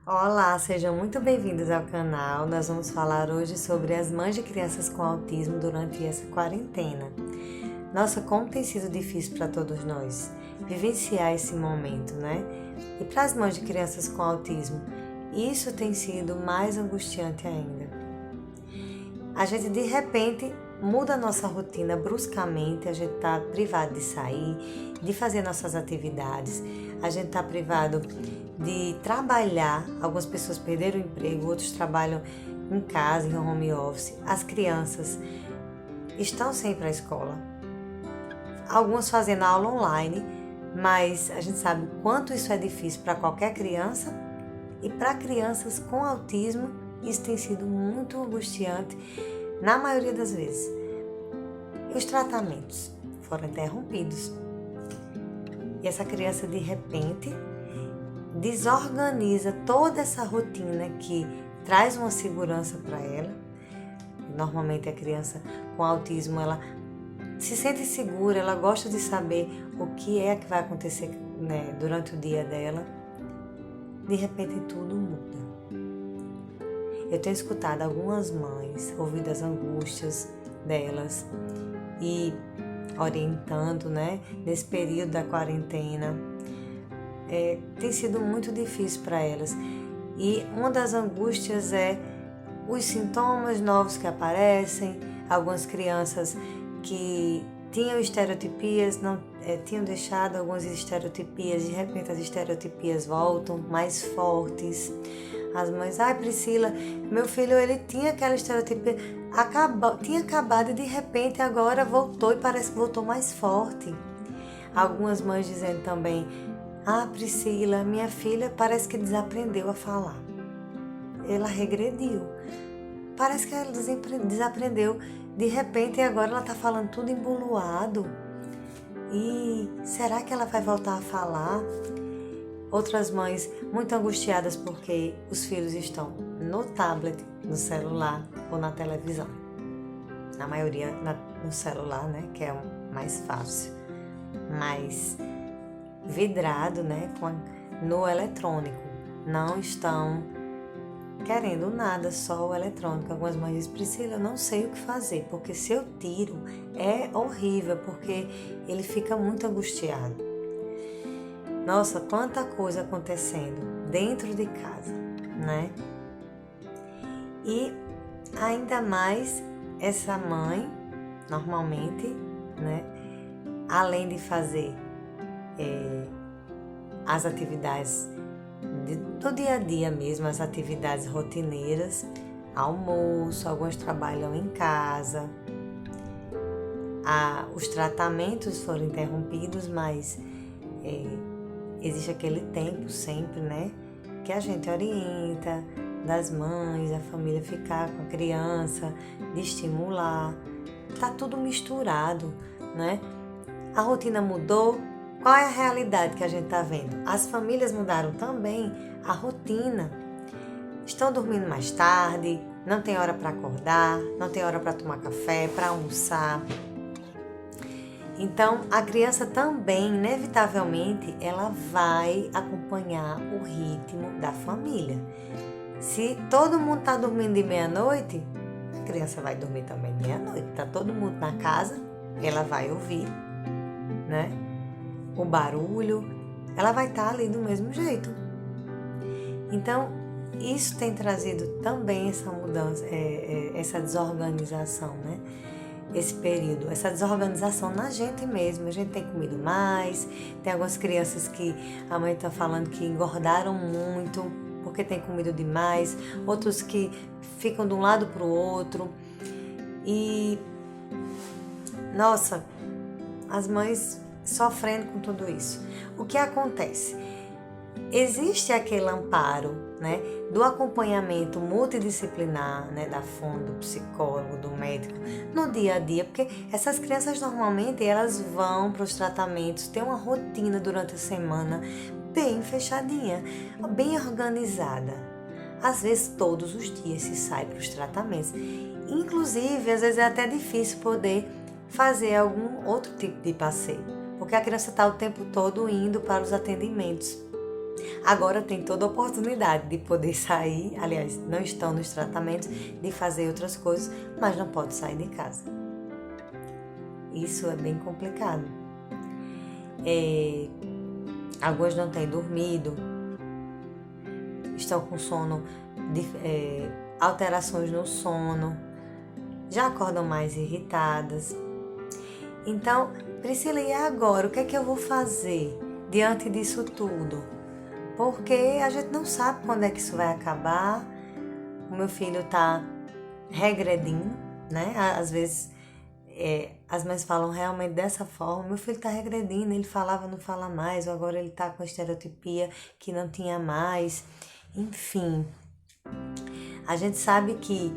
Olá, sejam muito bem-vindos ao canal. Nós vamos falar hoje sobre as mães de crianças com autismo durante essa quarentena. Nossa, como tem sido difícil para todos nós vivenciar esse momento, né? E para as mães de crianças com autismo, isso tem sido mais angustiante ainda. A gente de repente muda a nossa rotina bruscamente, a gente está privado de sair, de fazer nossas atividades, a gente está privado de trabalhar. Algumas pessoas perderam o emprego, outros trabalham em casa, em home office. As crianças estão sem ir para a escola, algumas fazendo aula online, mas a gente sabe o quanto isso é difícil para qualquer criança, e para crianças com autismo isso tem sido muito angustiante na maioria das vezes. E os tratamentos foram interrompidos. E essa criança de repente desorganiza toda essa rotina que traz uma segurança para ela. Normalmente a criança com autismo, ela se sente segura, ela gosta de saber o que é que vai acontecer, né, durante o dia dela. De repente tudo muda. Eu tenho escutado algumas mães, ouvido as angústias delas e orientando, né, nesse período da quarentena. Tem sido muito difícil para elas. E uma das angústias é os sintomas novos que aparecem. Algumas crianças que tinham estereotipias, não tinham deixado algumas estereotipias, de repente as estereotipias voltam mais fortes. As mães, Priscila, meu filho, ele tinha aquela estereotipia, tinha acabado e de repente agora voltou e parece que voltou mais forte. Algumas mães dizendo também, Priscila, minha filha parece que desaprendeu a falar. Ela regrediu. Parece que ela desaprendeu. De repente agora ela está falando tudo emboloado. E será que ela vai voltar a falar? Outras mães muito angustiadas porque os filhos estão no tablet, no celular ou na televisão. Na maioria no celular, né, que é o mais fácil. Mas vidrado, né, no eletrônico. Não estão querendo nada, só o eletrônico. Algumas mães dizem, Priscila, eu não sei o que fazer, porque se eu tiro é horrível, porque ele fica muito angustiado. Nossa, quanta coisa acontecendo dentro de casa, né? E ainda mais essa mãe, normalmente, né? Além de fazer as atividades do dia a dia mesmo, as atividades rotineiras, almoço, alguns trabalham em casa. Os tratamentos foram interrompidos, mas existe aquele tempo sempre, né, que a gente orienta das mães, a família ficar com a criança, de estimular. Tá tudo misturado, né? A rotina mudou. Qual é a realidade que a gente tá vendo? As famílias mudaram também a rotina. Estão dormindo mais tarde, não tem hora para acordar, não tem hora para tomar café, para almoçar. Então, a criança também, inevitavelmente, ela vai acompanhar o ritmo da família. Se todo mundo está dormindo de meia-noite, a criança vai dormir também de meia-noite. Está todo mundo na casa, ela vai ouvir, né, o barulho, ela vai estar ali do mesmo jeito. Então, isso tem trazido também essa mudança, essa desorganização, né? Esse período, essa desorganização na gente mesmo. A gente tem comido mais, tem algumas crianças que a mãe está falando que engordaram muito porque tem comido demais, outros que ficam de um lado para o outro. E, nossa, as mães sofrendo com tudo isso. O que acontece? Existe aquele amparo, né, do acompanhamento multidisciplinar, né, da fono, do psicólogo, do médico, no dia a dia, porque essas crianças normalmente elas vão para os tratamentos, tem uma rotina durante a semana bem fechadinha, bem organizada. Às vezes todos os dias se sai para os tratamentos. Inclusive, às vezes é até difícil poder fazer algum outro tipo de passeio, porque a criança está o tempo todo indo para os atendimentos. Agora tem toda a oportunidade de poder sair, aliás, não estão nos tratamentos, de fazer outras coisas, mas não pode sair de casa. Isso é bem complicado. Algumas não têm dormido, estão com sono, alterações no sono, já acordam mais irritadas. Então, Priscila, e agora? O que é que eu vou fazer diante disso tudo? Porque a gente não sabe quando é que isso vai acabar. O meu filho está regredindo, né? Às vezes as mães falam realmente dessa forma. Meu filho está regredindo, ele falava, não fala mais, ou agora ele está com a estereotipia que não tinha mais. Enfim, a gente sabe que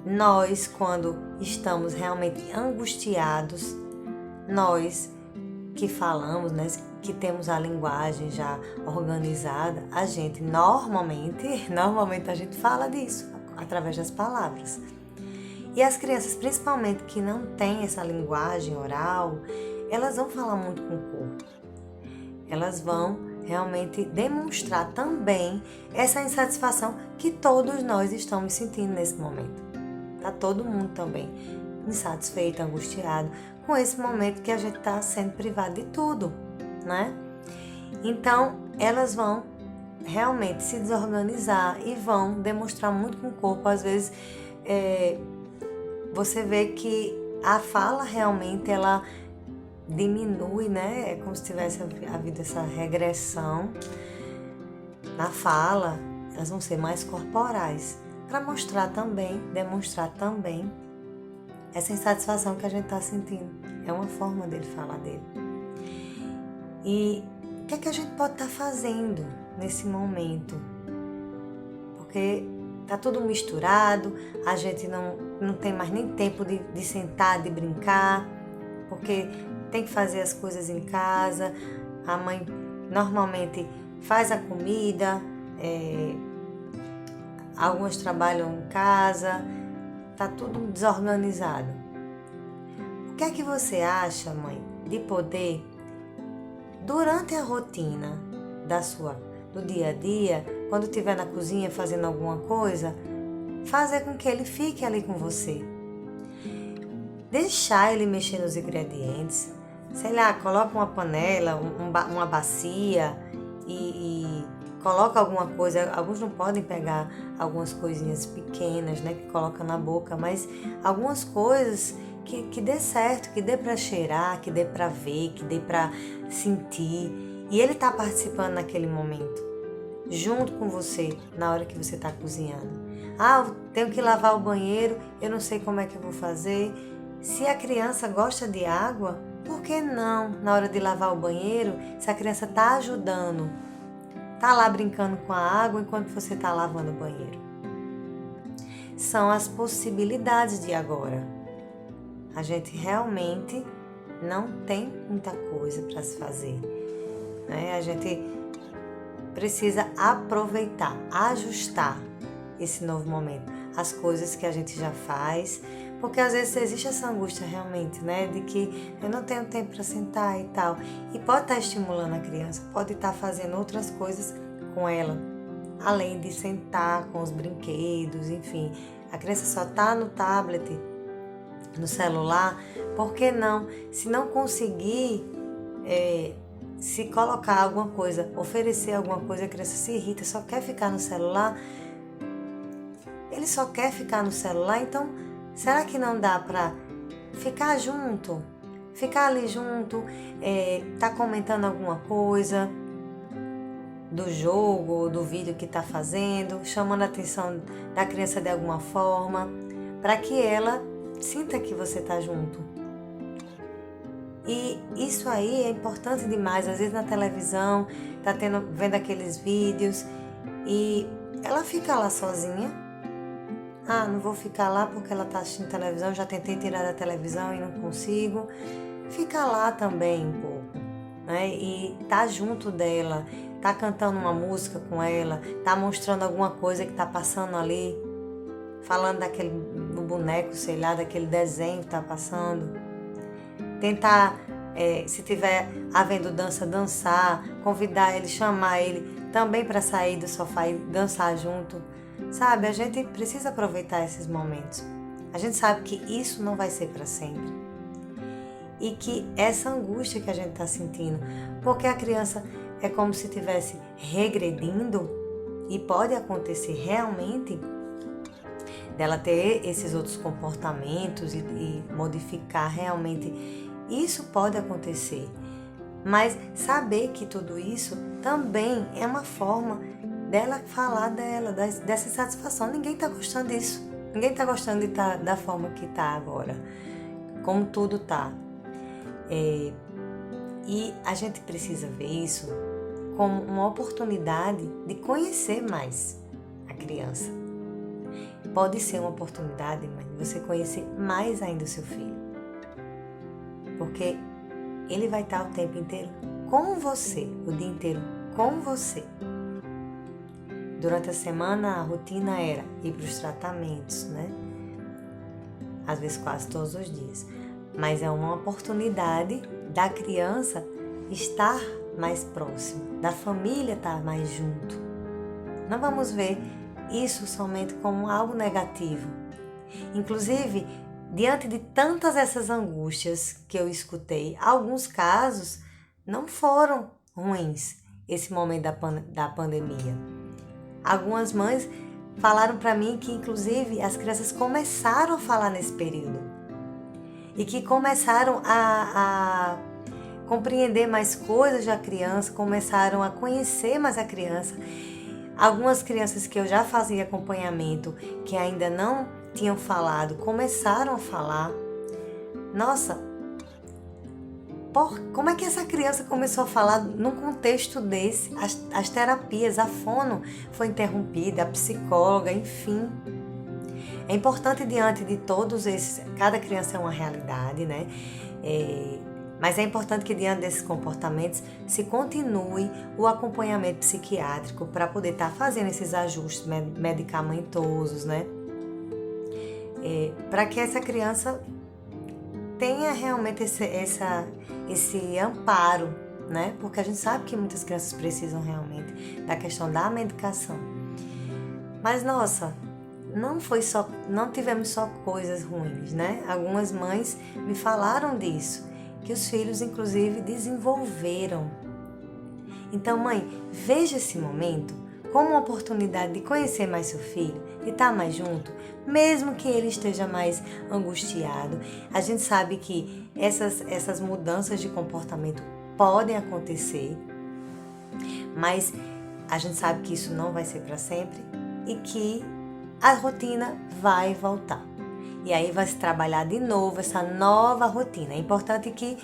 nós, quando estamos realmente angustiados, nós que falamos, né, que temos a linguagem já organizada, a gente normalmente a gente fala disso através das palavras. E as crianças, principalmente que não têm essa linguagem oral, elas vão falar muito com o corpo. Elas vão realmente demonstrar também essa insatisfação que todos nós estamos sentindo nesse momento. Tá todo mundo também insatisfeito, angustiado com esse momento que a gente está sendo privado de tudo, né? Então, elas vão realmente se desorganizar e vão demonstrar muito com o corpo. Às vezes, você vê que a fala realmente, ela diminui, né? É como se tivesse havido essa regressão na fala. Elas vão ser mais corporais, para demonstrar também essa insatisfação que a gente está sentindo. É uma forma dele falar dele. E o que é que a gente pode estar fazendo nesse momento? Porque tá tudo misturado, a gente não tem mais nem tempo de sentar, de brincar, porque tem que fazer as coisas em casa. A mãe normalmente faz a comida, algumas trabalham em casa, tá tudo desorganizado. O que é que você acha, mãe, de poder, durante a rotina do dia a dia, quando estiver na cozinha fazendo alguma coisa, fazer com que ele fique ali com você? Deixar ele mexer nos ingredientes, sei lá, coloca uma panela, uma bacia e coloca alguma coisa. Alguns não podem pegar algumas coisinhas pequenas, né, que coloca na boca, mas algumas coisas que dê certo, que dê para cheirar, que dê para ver, que dê para sentir. E ele tá participando naquele momento, junto com você, na hora que você está cozinhando. Eu tenho que lavar o banheiro, eu não sei como é que eu vou fazer. Se a criança gosta de água, por que não, na hora de lavar o banheiro, se a criança está ajudando, tá lá brincando com a água enquanto você está lavando o banheiro? São as possibilidades de agora. A gente realmente não tem muita coisa para se fazer, né? A gente precisa aproveitar, ajustar esse novo momento, as coisas que a gente já faz, porque às vezes existe essa angústia realmente, né, de que eu não tenho tempo para sentar e tal, e pode estar estimulando a criança, pode estar fazendo outras coisas com ela, além de sentar com os brinquedos, enfim. A criança só está no tablet, no celular, por que não? Se não conseguir se colocar alguma coisa, oferecer alguma coisa, a criança se irrita, só quer ficar no celular, ele só quer ficar no celular. Então, será que não dá para ficar junto? Ficar ali junto, tá comentando alguma coisa do jogo ou do vídeo que tá fazendo, chamando a atenção da criança de alguma forma, para que ela sinta que você tá junto. E isso aí é importante demais. Às vezes na televisão, tá vendo aqueles vídeos e ela fica lá sozinha. Não vou ficar lá porque ela tá assistindo televisão, já tentei tirar da televisão e não consigo. Fica lá também um pouco, né? E tá junto dela, tá cantando uma música com ela, tá mostrando alguma coisa que tá passando ali, falando do boneco, sei lá, daquele desenho que tá passando. Tentar se tiver havendo dança, dançar, convidar ele, chamar ele também para sair do sofá e dançar junto. Sabe, a gente precisa aproveitar esses momentos. A gente sabe que isso não vai ser para sempre. E que essa angústia que a gente está sentindo, porque a criança é como se estivesse regredindo, e pode acontecer realmente dela ter esses outros comportamentos e modificar realmente. Isso pode acontecer. Mas saber que tudo isso também é uma forma dela falar dessa insatisfação. Ninguém está gostando disso. Ninguém está gostando de estar da forma que está agora, como tudo está. E a gente precisa ver isso como uma oportunidade de conhecer mais a criança. Pode ser uma oportunidade, mãe, de você conhecer mais ainda o seu filho. Porque ele vai estar o tempo inteiro com você, o dia inteiro com você. Durante a semana, a rotina era ir para os tratamentos, né? Às vezes quase todos os dias. Mas é uma oportunidade da criança estar mais próximo, da família estar mais junto. Não vamos ver isso somente como algo negativo. Inclusive, diante de tantas essas angústias que eu escutei, alguns casos não foram ruins, esse momento da pandemia. Algumas mães falaram para mim que, inclusive, as crianças começaram a falar nesse período e que começaram a compreender mais coisas da criança, começaram a conhecer mais a criança. Algumas crianças que eu já fazia acompanhamento, que ainda não tinham falado, começaram a falar. Nossa, como é que essa criança começou a falar num contexto desse? As terapias, a fono foi interrompida, a psicóloga, enfim. É importante diante de todos esses, cada criança é uma realidade, né? Mas é importante que diante desses comportamentos se continue o acompanhamento psiquiátrico para poder estar fazendo esses ajustes medicamentosos, né? Para que essa criança tenha realmente esse amparo, né? Porque a gente sabe que muitas crianças precisam realmente da questão da medicação. Mas nossa, não tivemos só coisas ruins, né? Algumas mães me falaram disso, que os filhos inclusive desenvolveram. Então, mãe, veja esse momento como uma oportunidade de conhecer mais seu filho, de estar mais junto, mesmo que ele esteja mais angustiado. A gente sabe que essas mudanças de comportamento podem acontecer, mas a gente sabe que isso não vai ser para sempre e que a rotina vai voltar. E aí vai se trabalhar de novo essa nova rotina. É importante que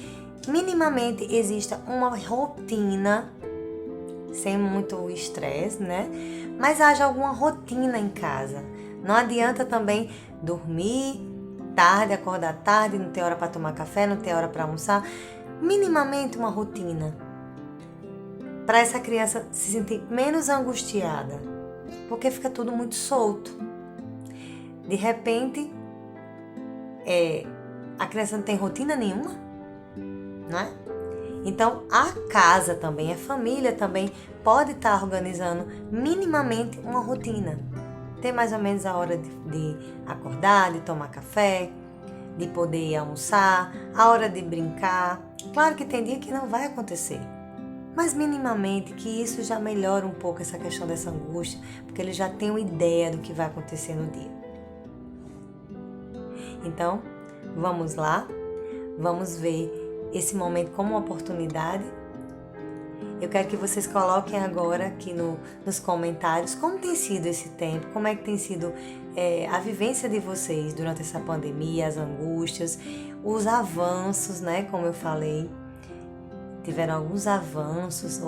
minimamente exista uma rotina, sem muito estresse, né? Mas haja alguma rotina em casa. Não adianta também dormir tarde, acordar tarde, não ter hora para tomar café, não ter hora para almoçar. Minimamente uma rotina. Para essa criança se sentir menos angustiada. Porque fica tudo muito solto. De repente, a criança não tem rotina nenhuma, não é? Então, a casa também, a família também pode estar organizando minimamente uma rotina. Ter mais ou menos a hora de acordar, de tomar café, de poder ir almoçar, a hora de brincar. Claro que tem dia que não vai acontecer, mas minimamente que isso já melhora um pouco essa questão dessa angústia, porque ele já tem uma ideia do que vai acontecer no dia. Então, vamos lá, vamos ver esse momento como uma oportunidade. Eu quero que vocês coloquem agora aqui nos comentários como tem sido esse tempo, como é que tem sido a vivência de vocês durante essa pandemia, as angústias, os avanços, né? Como eu falei, houveram alguns avanços,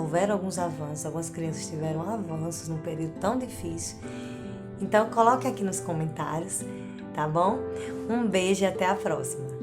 algumas crianças tiveram avanços num período tão difícil. Então, coloquem aqui nos comentários, tá bom? Um beijo e até a próxima!